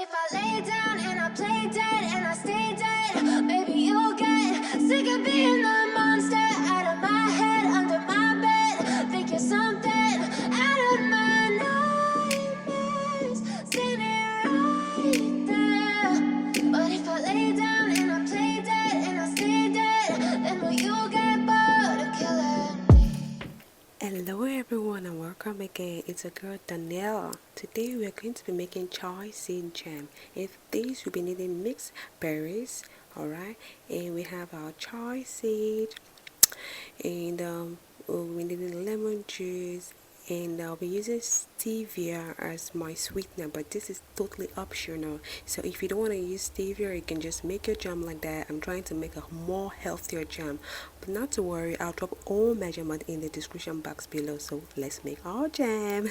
if I lay down and I play dead and I stay dead, maybe you'll get sick of being the monster out of my head, under my bed. Think you're something out of my nightmares, seen it right there. But if I lay down and I play dead and I stay dead, then will you get bored of killing me? Hello everyone and welcome again. It's a girl Danielle. Today we are going to be making chia seed jam. And for this we'll be needing mixed berries, alright, and we have our chia seed, and we'll be needing lemon juice, and I'll be using stevia as my sweetener, but this is totally optional. So if you don't want to use stevia, you can just make your jam like that. I'm trying to make a more healthier jam, but not to worry, I'll drop all measurement in the description box below. So let's make our jam.